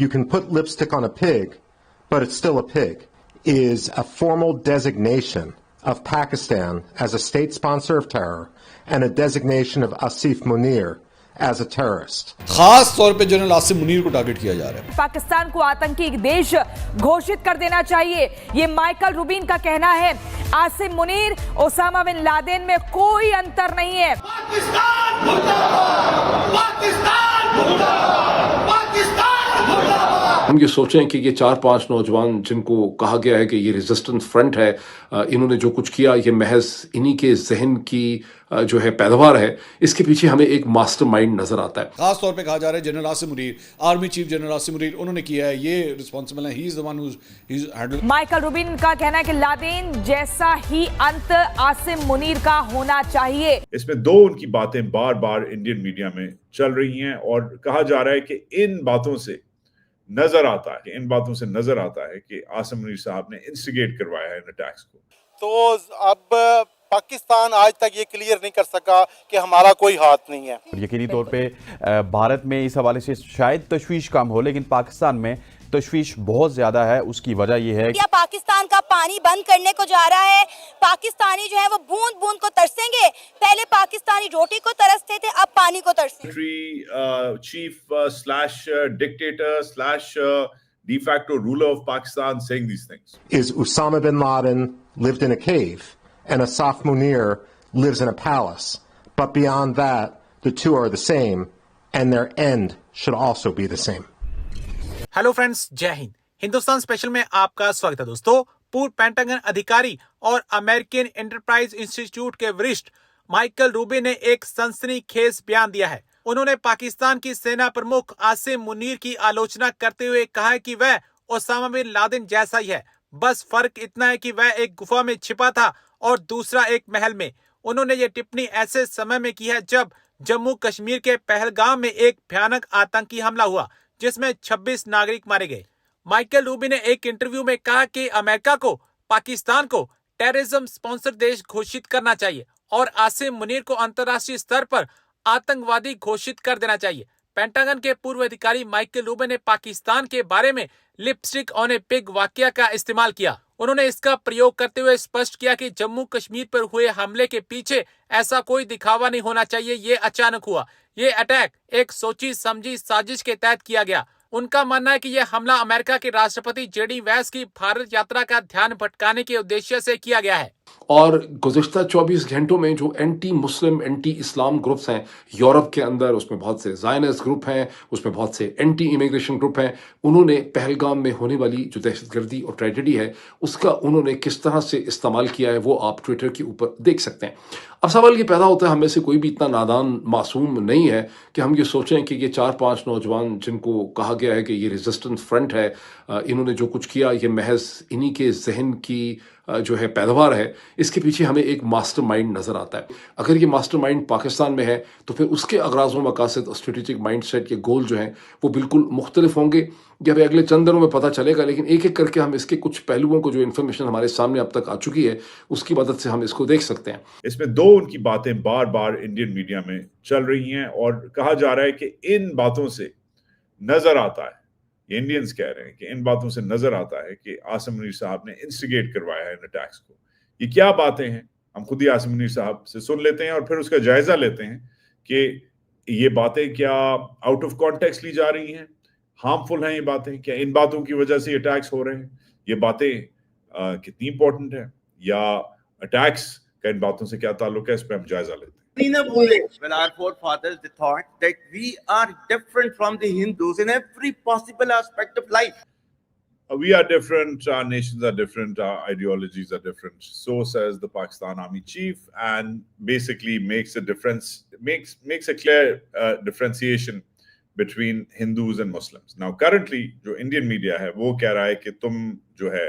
you can put lipstick on a pig, but it's still a pig, is a formal designation of Pakistan as a state sponsor of terror and a designation of Asif Munir as a terrorist. खास तौर पे general Asim Munir को target किया जा रहा है। पाकिस्तान को आतंकी देश घोषित कर देना चाहिए, ये माइकल रूबिन का कहना है। Asim Munir, Osama bin Laden में कोई अंतर नहीं है। पाकिस्तान मुर्दाबाद, पाकिस्तान मुर्दाबाद, पाकिस्तान मुर्दाबाद। हम ये सोचें कि ये 4-5 नौजवान जिनको कहा गया है कि ये रेजिस्टेंस फ्रंट है, इन्होंने जो कुछ किया ये महज इन्हीं के जहन की जो है पैदावार है, इसके पीछे हमें एक मास्टरमाइंड नजर आता है। खास तौर पे कहा जा रहा है general Asim Munir, army chief general Asim Munir, उन्होंने किया है, ये रिस्पांसिबल है, he is the one who is handle. Michael Rubin का कहना है कि लादेन जैसा ही अंत आसिम मुनीर का होना चाहिए। इसमें दो उनकी बातें बार बार इंडियन मीडिया में चल रही हैं और कहा जा रहा है कि इन बातों से नजर आता है कि आसिम मुनीर साहब ने इंस्टिगेट करवाया है इन अटैक्स को। तो अब पाकिस्तान आज तक ये क्लियर नहीं कर सका कि हमारा कोई हाथ नहीं है। यकीनी तौर पे भारत में इस हवाले से शायद तशवीश कम हो, लेकिन पाकिस्तान में तशवीश बहुत ज्यादा है। उसकी वजह यह है कि पाकिस्तान का पानी बंद करने को जा रहा है। पाकिस्तानी जो है वो बूंद बूंद को तरसेंगे। पहले पाकिस्तानी रोटी को तरसते थे, अब पानी को तरसेंगे। Chief slash dictator slash de facto ruler of Pakistan saying these things. Is Osama bin Laden lived in a cave and Asaf Munir lives in a palace. But beyond that, the two are the same and their end should also be the same. Hello friends, जय Hind. Hindustan special में आपका स्वागत है दोस्तों। पूर्व pentagon अधिकारी और American enterprise institute के वरिष्ठ माइकल रूबिन ने एक सनसनीखेज बयान दिया है। उन्होंने पाकिस्तान की सेना प्रमुख आसिम मुनीर की आलोचना करते हुए कहा है कि वह ओसामा बिन लादेन जैसा ही है, बस फर्क इतना है कि वह एक गुफा में छिपा था और दूसरा एक महल में। उन्होंने ये टिप्पणी ऐसे समय में की है जब जम्मू कश्मीर के पहलगाम में एक भयानक आतंकी हमला हुआ जिसमें 26 नागरिक मारे गए। माइकल रूबिन ने एक इंटरव्यू में कहा कि अमेरिका को पाकिस्तान को टेररिज्म स्पॉन्सर देश घोषित करना चाहिए और आसिम मुनीर को अंतर्राष्ट्रीय स्तर पर आतंकवादी घोषित कर देना चाहिए। पेंटागन के पूर्व अधिकारी माइकल रूबिन ने पाकिस्तान के बारे में लिपस्टिक ऑन ए पिग वाकया का इस्तेमाल किया। उन्होंने इसका प्रयोग करते हुए स्पष्ट किया कि जम्मू कश्मीर पर हुए हमले के पीछे ऐसा कोई दिखावा नहीं होना चाहिए, ये अचानक हुआ। ये अटैक एक सोची समझी साजिश के तहत किया गया। उनका मानना है कि यह हमला अमेरिका के राष्ट्रपति जेडी वैंस की भारत यात्रा का ध्यान भटकाने के उद्देश्य से किया गया है। और गुज़िश्ता 24 घंटों में जो एंटी मुस्लिम एंटी इस्लाम ग्रुप्स हैं यूरोप के अंदर, उसमें बहुत से ज़ायनिस्ट ग्रुप हैं, उसमें बहुत से एंटी इमिग्रेशन ग्रुप हैं, उन्होंने पहलगाम में होने वाली जो दहशतगर्दी और ट्रेजेडी है उसका उन्होंने किस तरह से इस्तेमाल किया है वो आप ट्विटर के ऊपर देख सकते हैं। अब सवाल ये पैदा होता है, हमें से कोई भी इतना नादान मासूम नहीं है कि हम ये सोचें कि ये 4-5 नौजवान जिनको कहा गया है कि ये रेजिस्टेंस फ्रंट है, इन्होंने जो कुछ किया ये महज इन्हीं के जहन की जो है पैदावार है, इसके पीछे हमें एक मास्टरमाइंड नजर आता है। अगर ये मास्टरमाइंड पाकिस्तान में है तो फिर उसके अगराज़ व मकासद और स्ट्रेटेजिक माइंडसेट के गोल जो हैं वो बिल्कुल मुख्तलिफ होंगे। ये हमें अगले चंद दिनों में पता चलेगा, लेकिन एक एक करके हम इसके कुछ पहलुओं को, जो इन्फॉर्मेशन हमारे सामने अब तक आ चुकी है, उसकी मदद से हम इसको देख सकते हैं। इसमें दो उनकी बातें बार बार इंडियन मीडिया में चल रही हैं और कहा जा रहा है कि इन बातों से नजर आता है, ये इंडियंस कह रहे हैं कि इन बातों से नजर आता है कि आसिम मुनीर साहब ने इंस्टिगेट करवाया है इन अटैक्स को। ये क्या बातें हैं, हम खुद ही आसिम मुनीर साहब से सुन लेते हैं और फिर उसका जायजा लेते हैं कि ये बातें क्या आउट ऑफ कॉन्टेक्स्ट ली जा रही हैं, हार्मफुल हैं ये बातें, क्या इन बातों की वजह से अटैक्स हो रहे हैं, ये बातें कितनी इंपॉर्टेंट है, या अटैक्स का इन बातों से क्या ताल्लुक है, इस पर हम जायजा लेते हैं। When our forefathers they thought that we are different from the Hindus in every possible aspect of life. We are different, our nations are different, our ideologies are different. So says the Pakistan Army Chief, and basically makes a difference, makes a clear differentiation between Hindus and Muslims. Now currently जो Indian media है वो कह रहा है कि तुम जो है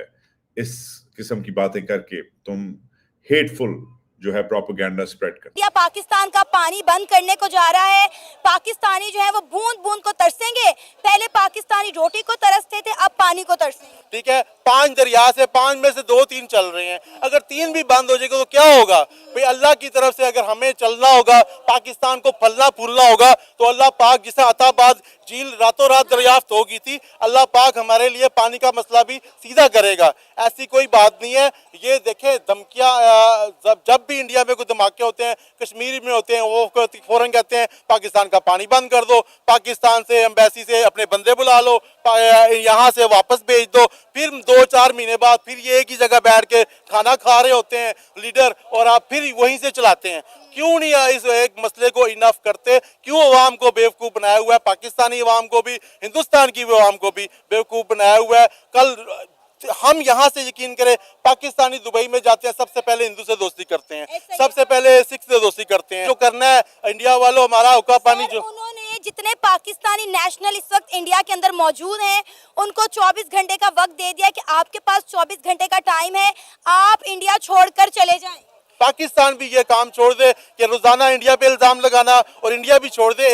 इस किस्म की बातें करके तुम hateful जो है प्रोपेगेंडा स्प्रेड कर। या पाकिस्तान का पानी बंद करने को जा रहा है। पाकिस्तानी जो है वो बूंद बूंद को तरसेंगे। पहले पाकिस्तानी रोटी को तरसते थे, अब पानी को तरसेंगे। ठीक है, 5 दरिया से 5 में से 2-3 चल रहे हैं, अगर 3 भी बंद हो जाएगा तो क्या होगा? भाई अल्लाह की तरफ से अगर हमें चलना होगा, पाकिस्तान को फलना फूलना होगा, तो अल्लाह पाक जिसे अताबाद झील रातों रात दरियाफ्त होगी थी, अल्लाह पाक हमारे लिए पानी का मसला भी सीधा करेगा। ऐसी कोई बात नहीं है। ये देखें धमकियां, जब भी इंडिया में कोई धमाके होते हैं, कश्मीर में होते हैं, वो फौरन कहते हैं पाकिस्तान का पानी बंद कर दो, पाकिस्तान से एम्बेसी से अपने बंदे बुला लो, यहाँ से वापस भेज दो। फिर 2-4 महीने बाद फिर ये एक ही जगह बैठ के खाना खा रहे होते हैं लीडर, और आप फिर वहीं से चलाते हैं। क्यों नहीं इस एक मसले को इनफ करते? क्यों अवाम को बेवकूफ़ बनाया हुआ है? पाकिस्तानी अवाम को भी, हिंदुस्तान की अवाम को भी बेवकूफ़ बनाया हुआ है। कल हम यहाँ से यकीन करें, पाकिस्तानी दुबई में जाते हैं, सबसे पहले हिंदू से दोस्ती करते हैं, सबसे पहले सिख से दोस्ती करते हैं। जो करना है इंडिया वालों, हमारा हुक्का पानी जो उन्होंने जितने पाकिस्तानी नेशनल इस वक्त इंडिया के अंदर मौजूद हैं, उनको 24 घंटे का वक्त दे दिया कि आपके पास 24 घंटे का टाइम है, आप इंडिया छोड़कर चले जाएं। पाकिस्तान भी ये काम छोड़ दे कि रोजाना इंडिया पे इल्जाम लगाना, और इंडिया भी छोड़ दे,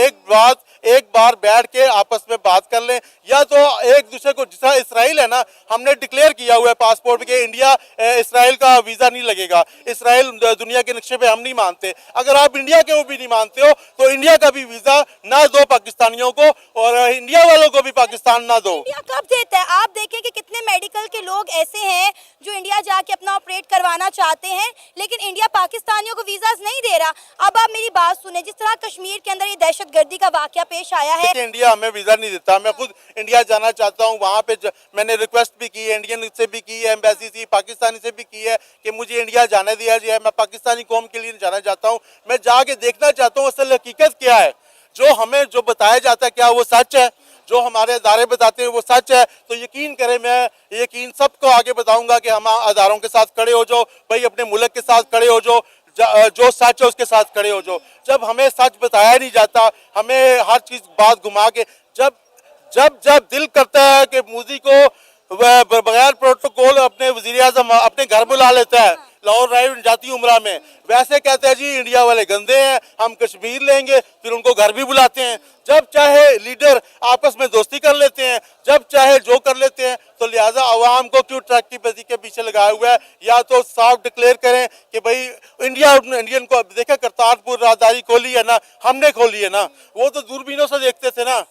एक बार बैठ के आपस में बात कर लें। या तो एक दूसरे को, जैसा इसराइल है ना, हमने डिक्लेयर किया हुआ है पासपोर्ट के इंडिया इसराइल का वीजा नहीं लगेगा, इसराइल दुनिया के नक्शे पे हम नहीं मानते। अगर आप इंडिया के वो भी नहीं मानते हो तो इंडिया का भी वीजा ना दो पाकिस्तानियों को, और इंडिया वालों को भी पाकिस्तान ना दो। इंडिया कब देता है? आप देखें कि कितने मेडिकल के लोग ऐसे हैं जो इंडिया जाके अपना ऑपरेट करवाना चाहते हैं, लेकिन इंडिया पाकिस्तानियों को वीजा नहीं दे रहा। अब आप मेरी बात सुने, जिस तरह कश्मीर के अंदर ये दहशतगर्दी का वाकया पेश आया है, इंडिया हमें वीजा नहीं देता। मैं खुद इंडिया जाना चाहता हूँ, वहाँ पे मैंने रिक्वेस्ट भी की है, इंडियन से भी की है, एम्बेसी से, पाकिस्तानी से भी की है कि मुझे इंडिया जाने दिया जाए। मैं पाकिस्तानी कौम के लिए जाना चाहता हूँ, मैं जाके देखना चाहता हूँ असल हकीकत क्या है। जो हमें जो बताया जाता है क्या वो सच है? जो हमारे अदारे बताते हैं वो सच है? तो यकीन करें, मैं यकीन सबको आगे बताऊंगा कि हम अदारों के साथ खड़े हो जाओ भाई, अपने मुल्क के साथ खड़े हो जाओ, जो सच है उसके साथ खड़े हो जाओ। जब हमें सच बताया नहीं जाता, हमें हर चीज बात घुमा के, जब दिल करता है कि मोदी को बगैर प्रोटोकॉल अपने वजीर आज़म अपने घर बुला लेता है, लाहौर राय जाती उमरा में, वैसे कहते हैं जी इंडिया वाले गंदे हैं, हम कश्मीर लेंगे, फिर उनको घर भी बुलाते हैं। जब चाहे लीडर आपस में दोस्ती कर लेते हैं, जब चाहे जो कर लेते हैं। तो लिहाजा अवाम को क्यों ट्रक की बजी के पीछे लगाया हुआ है? या तो साफ डिक्लेयर करें कि भाई इंडियन को देखे, करतारपुर राहदारी खोली है ना, हमने खोली है ना, वो तो दूरबीनों से देखते थे ना,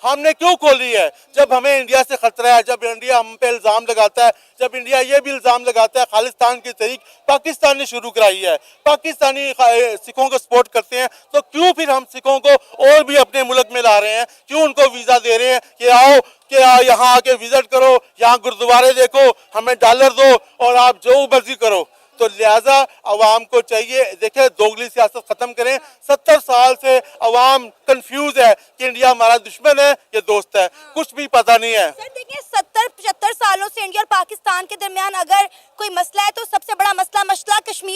हमने क्यों खोली है? जब हमें इंडिया से खतरा है, जब इंडिया हम पे इल्जाम लगाता है, जब इंडिया ये भी इल्जाम लगाता है खालिस्तान की तहरीक पाकिस्तान ने शुरू कराई है, पाकिस्तानी सिखों को सपोर्ट करते हैं, तो क्यों फिर हम सिखों को और भी अपने मुल्क में ला रहे हैं? क्यों उनको वीजा दे रहे हैं कि आओ कि यहाँ आके विजिट करो, यहाँ गुरुद्वारे देखो, हमें डॉलर दो और आप जो मर्जी करो? तो लिहाजा अवाम को चाहिए, देखे दोगली सियासत खत्म करें। 70 साल से अवाम कंफ्यूज है कि इंडिया हमारा दुश्मन है या दोस्त है, कुछ भी पता नहीं है। सर देखिए, 70-75 सालों से इंडिया और पाकिस्तान के दरमियान अगर कोई मसला है तो सबसे बड़ा मसला कश्मीर